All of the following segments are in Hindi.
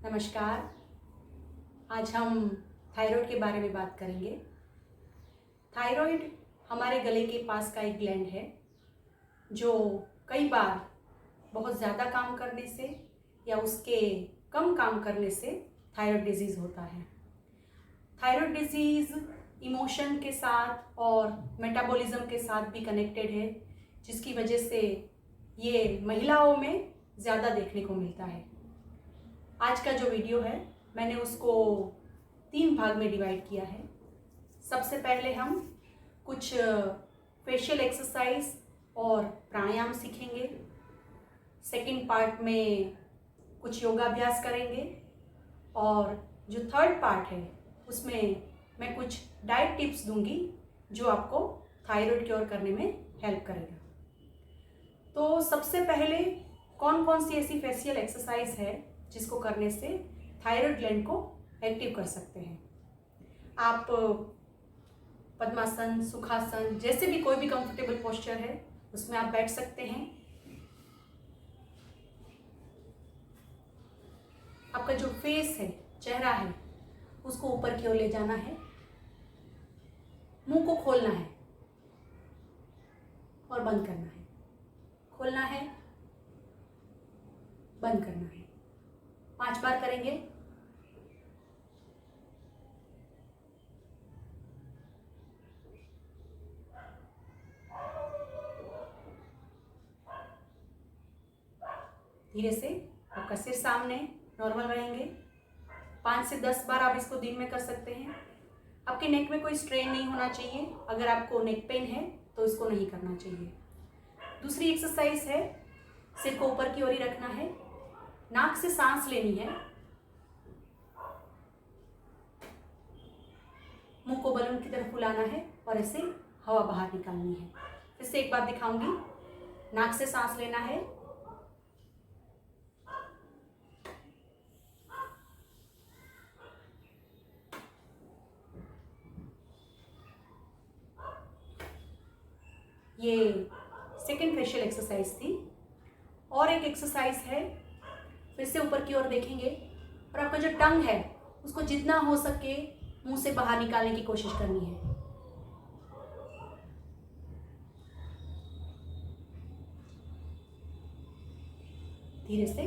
नमस्कार। आज हम थायराइड के बारे में बात करेंगे। थायराइड हमारे गले के पास का एक ग्लैंड है जो कई बार बहुत ज़्यादा काम करने से या उसके कम काम करने से थायराइड डिजीज़ होता है। थायराइड डिजीज़ इमोशन के साथ और मेटाबॉलिज्म के साथ भी कनेक्टेड है, जिसकी वजह से ये महिलाओं में ज़्यादा देखने को मिलता है। आज का जो वीडियो है मैंने उसको 3 भाग में डिवाइड किया है। सबसे पहले हम कुछ फेशियल एक्सरसाइज और प्राणायाम सीखेंगे। सेकंड पार्ट में कुछ योगाभ्यास करेंगे और जो थर्ड पार्ट है उसमें मैं कुछ डाइट टिप्स दूंगी जो आपको थायराइड क्योर करने में हेल्प करेगा। तो सबसे पहले कौन कौन सी ऐसी फेशियल एक्सरसाइज है जिसको करने से थायराइड ग्लैंड को एक्टिव कर सकते हैं। आप पद्मासन, सुखासन, जैसे भी कोई भी कंफर्टेबल पोस्चर है उसमें आप बैठ सकते हैं। आपका जो फेस है, चेहरा है, उसको ऊपर की ओर ले जाना है। मुंह को खोलना है और बंद करना है, खोलना है, बंद करना है। 5 बार करेंगे। धीरे से आपका सिर सामने नॉर्मल रहेंगे। 5 से 10 बार आप इसको दिन में कर सकते हैं। आपके नेक में कोई स्ट्रेन नहीं होना चाहिए। अगर आपको नेक पेन है तो इसको नहीं करना चाहिए। दूसरी एक्सरसाइज है, सिर को ऊपर की ओर ही रखना है, नाक से सांस लेनी है, मुंह को बलून की तरफ फुलाना है और ऐसे हवा बाहर निकालनी है। फिर से एक बार दिखाऊंगी। नाक से सांस लेना है, ये सेकंड फेशियल एक्सरसाइज थी। और एक एक्सरसाइज है, फिर से ऊपर की ओर देखेंगे और आपका जो टंग है उसको जितना हो सके मुंह से बाहर निकालने की कोशिश करनी है। धीरे से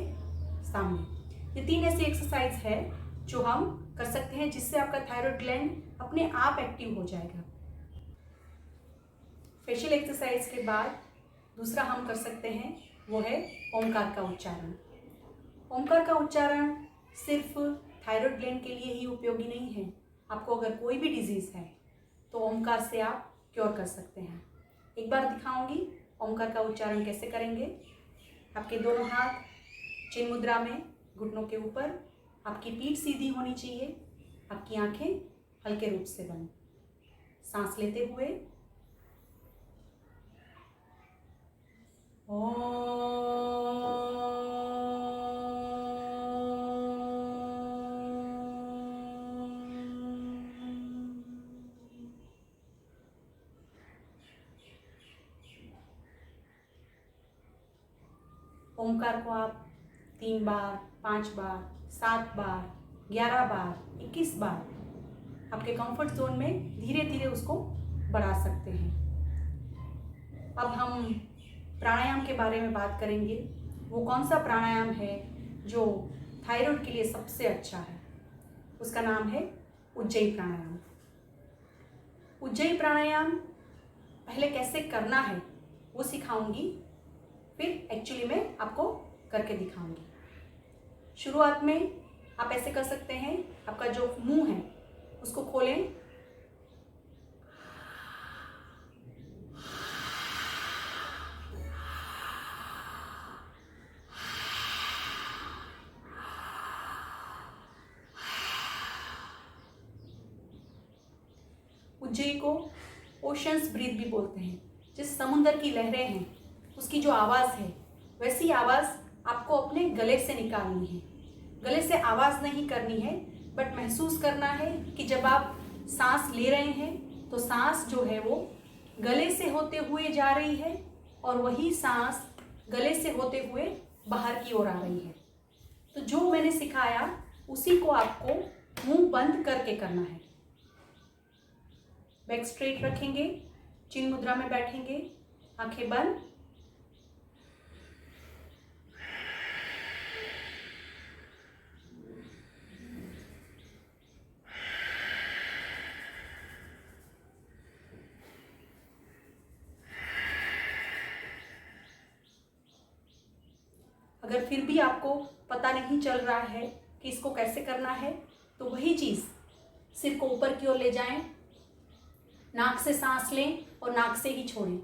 सामने। ये 3 ऐसी एक्सरसाइज है जो हम कर सकते हैं जिससे आपका थायराइड ग्लैंड अपने आप एक्टिव हो जाएगा। फेशियल एक्सरसाइज के बाद दूसरा हम कर सकते हैं वो है ओमकार का उच्चारण। ओमकार का उच्चारण सिर्फ थायराइड ग्लैंड के लिए ही उपयोगी नहीं है। आपको अगर कोई भी डिजीज़ है तो ओमकार से आप क्योर कर सकते हैं। एक बार दिखाऊंगी ओमकार का उच्चारण कैसे करेंगे। आपके दोनों हाथ चिन्ह मुद्रा में, घुटनों के ऊपर, आपकी पीठ सीधी होनी चाहिए, आपकी आंखें हल्के रूप से बंद। सांस लेते हुए ओमकार को आप 3 बार, 5 बार, 7 बार, 11 बार, 21 बार आपके कंफर्ट जोन में धीरे धीरे उसको बढ़ा सकते हैं। अब हम प्राणायाम के बारे में बात करेंगे। वो कौन सा प्राणायाम है जो थायराइड के लिए सबसे अच्छा है। उसका नाम है उज्जयी प्राणायाम। उज्जयी प्राणायाम पहले कैसे करना है वो सिखाऊंगी, फिर एक्चुअली मैं आपको करके दिखाऊंगी। शुरुआत में आप ऐसे कर सकते हैं, आपका जो मुंह है उसको खोलें, उज्जयी को ओशंस ब्रीथ भी बोलते हैं। जिस समुद्र की लहरें हैं उसकी जो आवाज़ है वैसी आवाज़ आपको अपने गले से निकालनी है। गले से आवाज़ नहीं करनी है, बट महसूस करना है कि जब आप सांस ले रहे हैं तो सांस जो है वो गले से होते हुए जा रही है और वही सांस गले से होते हुए बाहर की ओर आ रही है। तो जो मैंने सिखाया उसी को आपको मुंह बंद करके करना है। बैक स्ट्रेट रखेंगे, चिन्ह मुद्रा में बैठेंगे, आंखें बंद। अगर फिर भी आपको पता नहीं चल रहा है कि इसको कैसे करना है, तो वही चीज़ सिर को ऊपर की ओर ले जाएं, नाक से सांस लें और नाक से ही छोड़ें।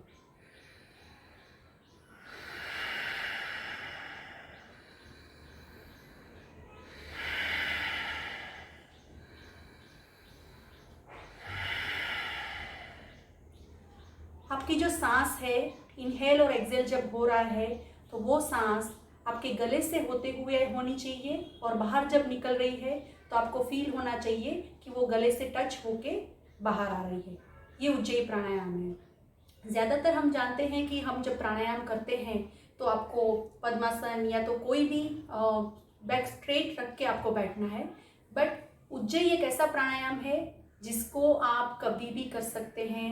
आपकी जो सांस है, इनहेल और एक्सेल जब हो रहा है तो वो सांस आपके गले से होते हुए होनी चाहिए, और बाहर जब निकल रही है तो आपको फील होना चाहिए कि वो गले से टच होके बाहर आ रही है। ये उज्जयी प्राणायाम है। ज़्यादातर हम जानते हैं कि हम जब प्राणायाम करते हैं तो आपको पद्मासन या तो कोई भी बैक स्ट्रेट रख के आपको बैठना है, बट उज्जयी एक ऐसा प्राणायाम है जिसको आप कभी भी कर सकते हैं,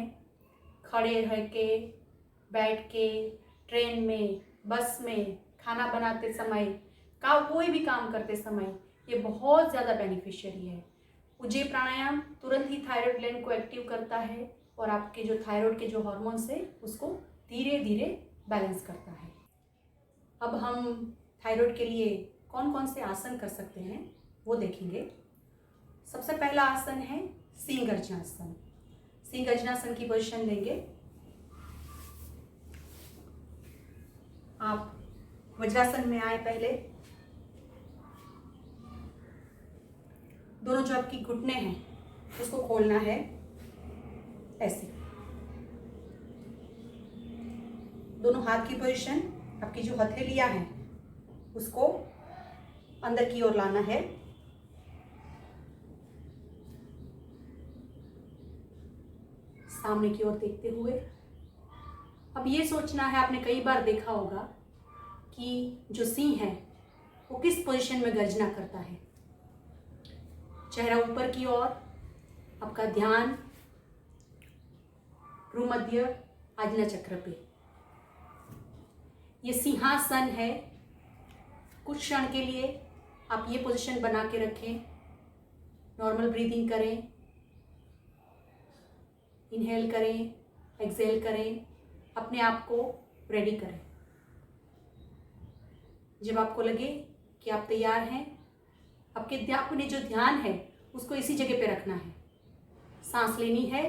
खड़े रह के, बैठ के, ट्रेन में, बस में, खाना बनाते समय, कोई भी काम करते समय ये बहुत ज़्यादा बेनिफिशियरी है। उज्जयी प्राणायाम तुरंत ही थायराइड ग्लैंड को एक्टिव करता है और आपके जो थायराइड के जो हार्मोन्स है उसको धीरे धीरे बैलेंस करता है। अब हम थायराइड के लिए कौन कौन से आसन कर सकते हैं वो देखेंगे। सबसे पहला आसन है सिंह गर्जनासन। सिंह गर्जनासन की पोजीशन लेंगे। आप वज्रासन में आए। पहले दोनों जो आपकी घुटने हैं उसको खोलना है ऐसे। दोनों हाथ की पोजीशन, आपकी जो हथेलियां हैं उसको अंदर की ओर लाना है। सामने की ओर देखते हुए अब ये सोचना है, आपने कई बार देखा होगा कि जो सिंह है वो किस पोजीशन में गर्जना करता है। चेहरा ऊपर की ओर, आपका ध्यान भ्रूमध्य आज्ञा चक्र पे। ये सिंहासन है। कुछ क्षण के लिए आप ये पोजीशन बना के रखें। नॉर्मल ब्रीदिंग करें, इनहेल करें, एक्सेल करें, अपने आप को रेडी करें। जब आपको लगे कि आप तैयार हैं, अपने जो ध्यान है उसको इसी जगह पे रखना है। सांस लेनी है,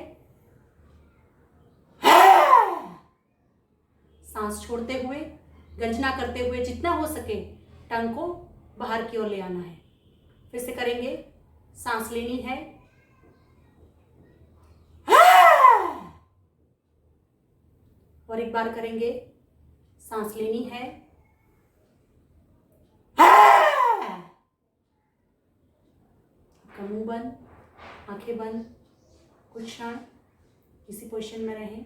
सांस छोड़ते हुए, गर्जना करते हुए जितना हो सके टंग को बाहर की ओर ले आना है। फिर से करेंगे। सांस लेनी है, और एक बार करेंगे। सांस लेनी है, मुंह बंद, आंखें बंद, कुछ क्षण इसी पोजीशन में रहें।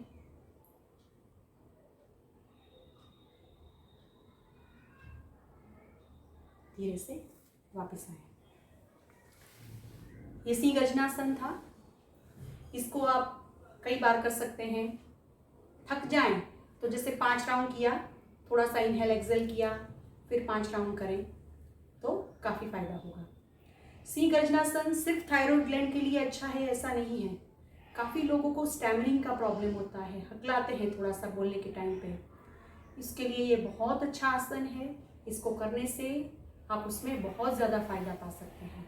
धीरे से वापस आए। ये सिंह गर्जनासन था। इसको आप कई बार कर सकते हैं। थक जाएं तो जैसे 5 राउंड किया, थोड़ा सा इनहेल एक्सेल किया, फिर 5 राउंड करें तो काफ़ी फायदा होगा। सिंह गर्जनासन सिर्फ थायराइड ग्लैंड के लिए अच्छा है ऐसा नहीं है। काफ़ी लोगों को स्टैमरिंग का प्रॉब्लम होता है, हकलाते हैं थोड़ा सा बोलने के टाइम पे। इसके लिए ये बहुत अच्छा आसन है। इसको करने से आप उसमें बहुत ज़्यादा फायदा पा सकते हैं।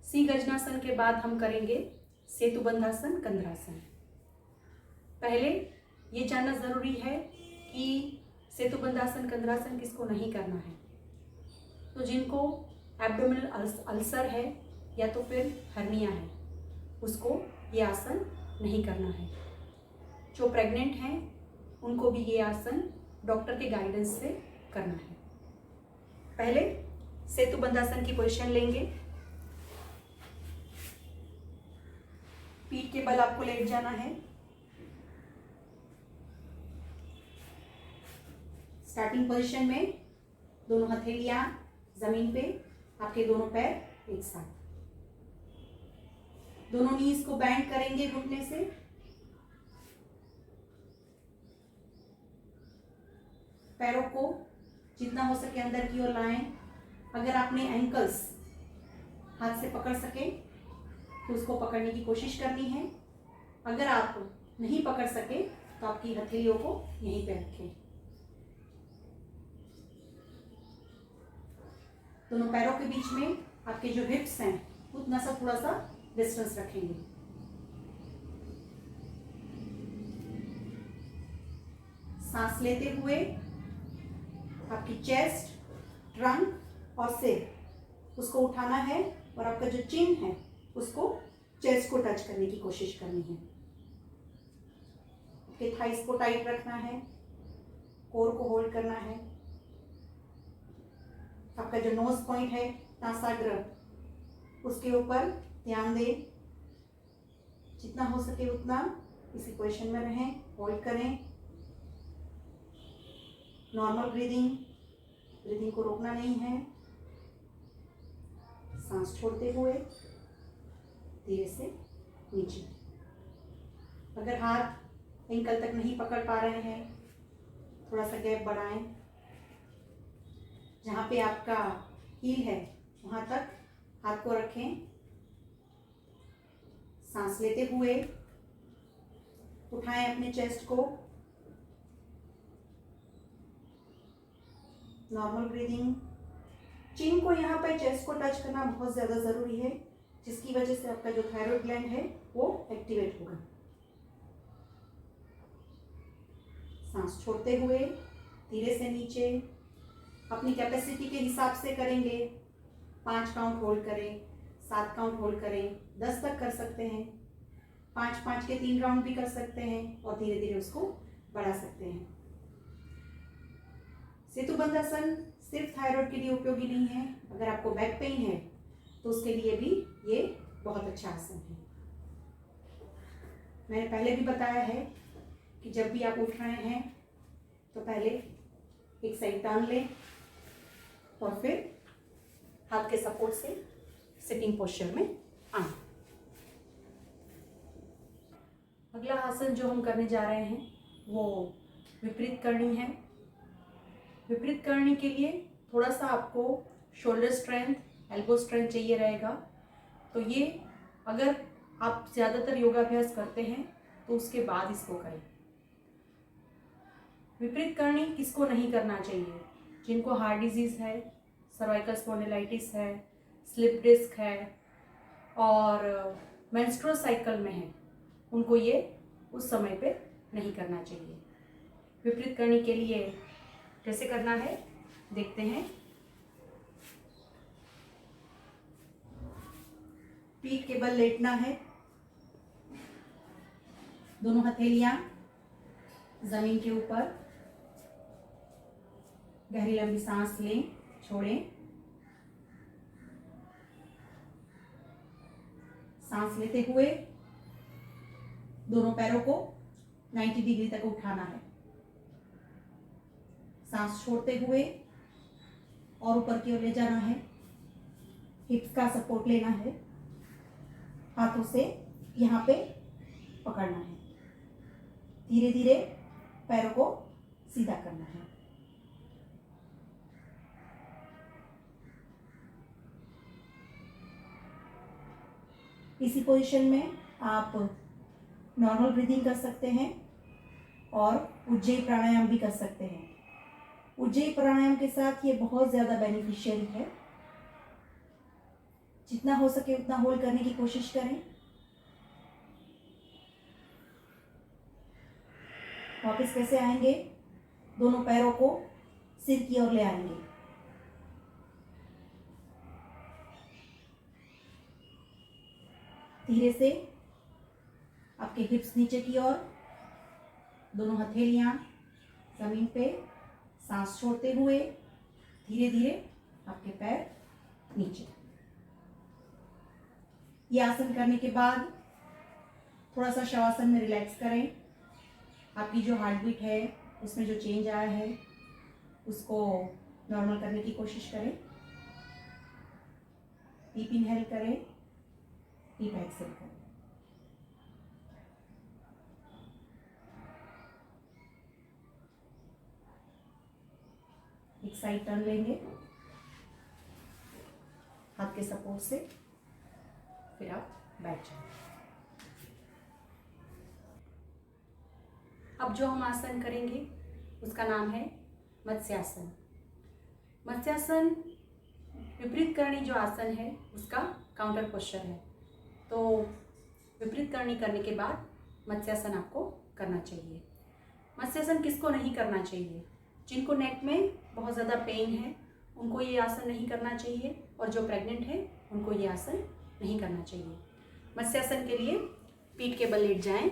सिंह गर्जनासन के बाद हम करेंगे सेतुबंधासन, कंधरासन। पहले ये जानना ज़रूरी है कि सेतुबंधासन, कंधरासन किसको नहीं करना है। तो जिनको एब्डोमिनल अल्सर है या तो फिर हर्निया है, उसको ये आसन नहीं करना है। जो प्रेग्नेंट हैं उनको भी ये आसन डॉक्टर के गाइडेंस से करना है। पहले सेतुबंधासन की पोजीशन लेंगे। पीठ के बल आपको लेट जाना है। स्टार्टिंग पोजीशन में दोनों हथेलियां जमीन पे, आपके दोनों पैर एक साथ, दोनों नीज को बैंड करेंगे घुटने से। पैरों को जितना हो सके अंदर की ओर लाएं। अगर आपने एंकल्स हाथ से पकड़ सके तो उसको पकड़ने की कोशिश करनी है। अगर आप नहीं पकड़ सके तो आपकी हथेलियों को यहीं पे रखें। दोनों पैरों के बीच में आपके जो हिप्स हैं उतना सा थोड़ा सा डिस्टेंस रखेंगे। सांस लेते हुए आपकी चेस्ट, ट्रंक और सिर उसको उठाना है और आपका जो चिन है उसको चेस्ट को टच करने की कोशिश करनी है। आपके थाइस को टाइट रखना है, कोर को होल्ड करना है। आपका जो नोज पॉइंट है नासाग्र उसके ऊपर ध्यान दें। जितना हो सके उतना इसी पोजीशन में रहें, होल्ड करें। नॉर्मल ब्रीदिंग को रोकना नहीं है। सांस छोड़ते हुए धीरे से नीचे। अगर हाथ एंकल तक नहीं पकड़ पा रहे हैं, थोड़ा सा गैप बढ़ाएं। जहाँ पे आपका हील है वहाँ तक हाथ को रखें। सांस लेते हुए उठाएं अपने चेस्ट को। Normal breathing. चिन को यहाँ पर चेस्ट को टच करना बहुत ज़्यादा ज़रूरी है, जिसकी वजह से आपका जो थायराइड ग्लैंड है वो एक्टिवेट होगा। सांस छोड़ते हुए धीरे से नीचे। अपनी कैपेसिटी के हिसाब से करेंगे। 5 काउंट होल्ड करें, 7 काउंट होल्ड करें, 10 तक कर सकते हैं। 5-5 के 3 राउंड भी कर सकते हैं और धीरे धीरे उसको बढ़ा सकते हैं। सेतुबंधासन सिर्फ थायराइड के लिए उपयोगी नहीं है। अगर आपको बैक पेन है तो उसके लिए भी ये बहुत अच्छा आसन है। मैंने पहले भी बताया है कि जब भी आप उठ रहे हैं तो पहले एक साइड टर्न लें और फिर हाथ के सपोर्ट से सिटिंग पोस्चर में आए। अगला आसन जो हम करने जा रहे हैं वो विपरीत करनी है। विपरीत करने के लिए थोड़ा सा आपको शोल्डर स्ट्रेंथ, एल्बो स्ट्रेंथ चाहिए रहेगा। तो ये अगर आप ज़्यादातर योगाभ्यास करते हैं तो उसके बाद इसको करें। विपरीत करनी किसको नहीं करना चाहिए? जिनको हार्ट डिजीज़ है, सर्वाइकल स्पॉन्डिलाइटिस है, स्लिप डिस्क है और मेंस्ट्रुअल साइकिल में है, उनको ये उस समय पे नहीं करना चाहिए। विपरीत करने के लिए कैसे करना है देखते हैं। पीठ के बल लेटना है। दोनों हथेलियां जमीन के ऊपर। गहरी लंबी सांस लें, छोड़ें। सांस लेते हुए दोनों पैरों को 90 डिग्री तक उठाना है। सांस छोड़ते हुए और ऊपर की ओर ले जाना है। हिप्स का सपोर्ट लेना है। हाथों से यहाँ पे पकड़ना है। धीरे धीरे पैरों को सीधा करना है। इसी पोजीशन में आप नॉर्मल ब्रीदिंग कर सकते हैं और उज्जयी प्राणायाम भी कर सकते हैं। उज्जयी प्राणायाम के साथ ये बहुत ज़्यादा बेनिफिशियल है। जितना हो सके उतना होल्ड करने की कोशिश करें। वापस कैसे आएंगे? दोनों पैरों को सिर की ओर ले आएंगे। धीरे से आपके हिप्स नीचे की ओर, दोनों हथेलियां जमीन पे। सांस छोड़ते हुए धीरे धीरे आपके पैर नीचे। ये आसन करने के बाद थोड़ा सा शवासन में रिलैक्स करें। आपकी जो हार्ट बीट है उसमें जो चेंज आया है उसको नॉर्मल करने की कोशिश करें। डीप इनहेल करें, डीप एक्सहेल करें। एक साइड टर्न लेंगे हाथ के सपोर्ट से, फिर आप बैठ जाएं। अब जो हम आसन करेंगे उसका नाम है मत्स्यासन। मत्स्यासन विपरीत करणी जो आसन है उसका काउंटर पोस्चर है। तो विपरीत करणी करने के बाद मत्स्यासन आपको करना चाहिए। मत्स्यासन किसको नहीं करना चाहिए? जिनको नेक में बहुत ज़्यादा पेन है उनको ये आसन नहीं करना चाहिए, और जो प्रेग्नेंट है उनको ये आसन नहीं करना चाहिए। मत्स्यासन के लिए पीठ के बल लेट जाएं,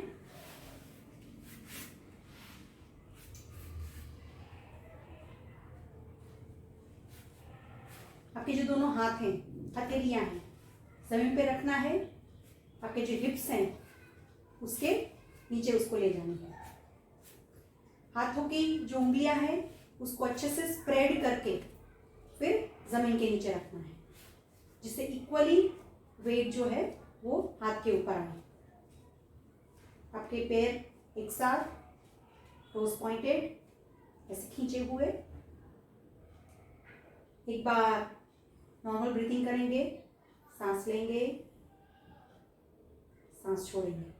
आपके जो दोनों हाथ हैं, हथेलियां हैं, जमीन पे रखना है। आपके जो हिप्स हैं उसके नीचे उसको ले जानी है। हाथों की जो उंगलियां हैं उसको अच्छे से स्प्रेड करके फिर जमीन के नीचे रखना है, जिससे इक्वली वेट जो है वो हाथ के ऊपर आए। आपके पैर एक साथ, टोस पॉइंटेड, ऐसे खींचे हुए। एक बार नॉर्मल ब्रीथिंग करेंगे, सांस लेंगे, सांस छोड़ेंगे।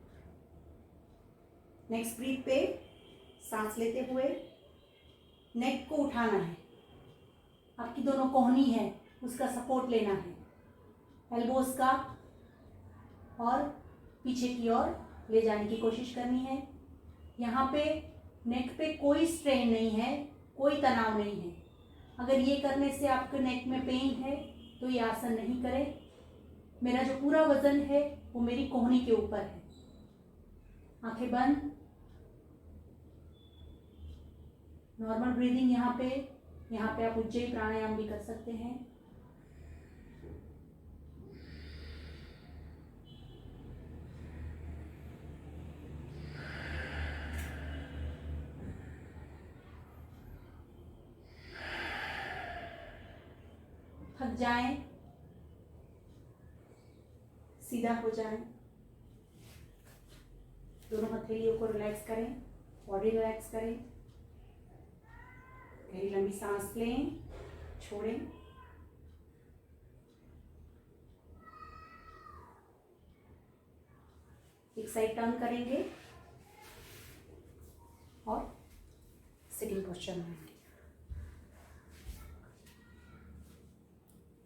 नेक्स्ट ब्रीथ पे सांस लेते हुए नेक को उठाना है। आपकी दोनों कोहनी है उसका सपोर्ट लेना है, एल्बोज का, और पीछे की ओर ले जाने की कोशिश करनी है। यहाँ पे नेक पे कोई स्ट्रेन नहीं है, कोई तनाव नहीं है। अगर ये करने से आपके नेक में पेन है तो ये आसन नहीं करें। मेरा जो पूरा वजन है वो मेरी कोहनी के ऊपर है। आंखें बंद, नॉर्मल ब्रीदिंग। यहाँ पे आप उज्जयी प्राणायाम भी कर सकते हैं। थक जाएं, सीधा हो जाएं, दोनों हथेलियों को रिलैक्स करें, बॉडी रिलैक्स करें। गहरी लंबी सांस लें, छोड़ें। एक साइड टर्न करेंगे और सिटिंग पोस्चर में आएंगे।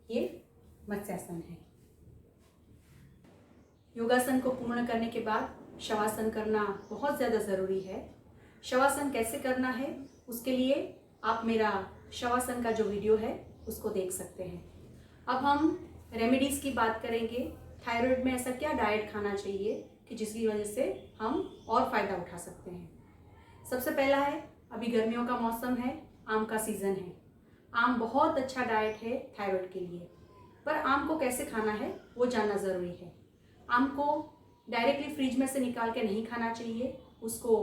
ये मत्स्यासन है। योगासन को पूर्ण करने के बाद शवासन करना बहुत ज़्यादा ज़रूरी है। शवासन कैसे करना है उसके लिए आप मेरा शवासन का जो वीडियो है उसको देख सकते हैं। अब हम रेमेडीज़ की बात करेंगे। थायराइड में ऐसा क्या डाइट खाना चाहिए कि जिसकी वजह से हम और फ़ायदा उठा सकते हैं। सबसे पहला है, अभी गर्मियों का मौसम है, आम का सीज़न है। आम बहुत अच्छा डाइट है थायराइड के लिए, पर आम को कैसे खाना है वो जानना ज़रूरी है। आम को डायरेक्टली फ्रिज में से निकाल के नहीं खाना चाहिए। उसको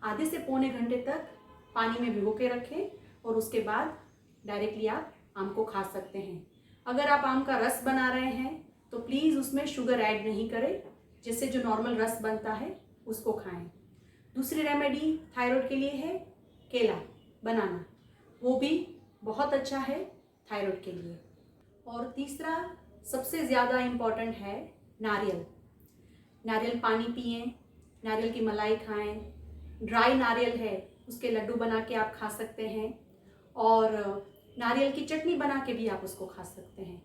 आधे से पौने घंटे तक पानी में भिगो के रखें और उसके बाद डायरेक्टली आप आम को खा सकते हैं। अगर आप आम का रस बना रहे हैं तो प्लीज़ उसमें शुगर ऐड नहीं करें, जिससे जो नॉर्मल रस बनता है उसको खाएं। दूसरी रेमेडी थायराइड के लिए है केला, बनाना, वो भी बहुत अच्छा है थायराइड के लिए। और तीसरा सबसे ज़्यादा इम्पॉर्टेंट है नारियल। नारियल पानी पिएं, नारियल की मलाई खाएं। ड्राई नारियल है उसके लड्डू बना के आप खा सकते हैं, और नारियल की चटनी बना के भी आप उसको खा सकते हैं।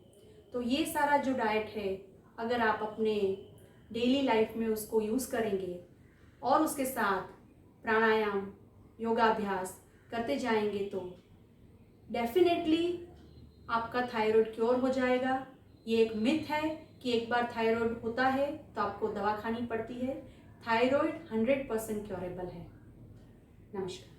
तो ये सारा जो डाइट है अगर आप अपने डेली लाइफ में उसको यूज़ करेंगे और उसके साथ प्राणायाम, योगाभ्यास करते जाएंगे तो डेफिनेटली आपका थायराइड क्योर हो जाएगा। ये एक मिथ है कि एक बार थायराइड होता है तो आपको दवा खानी पड़ती है। थायराइड 100% क्योरेबल है। नमस्कार।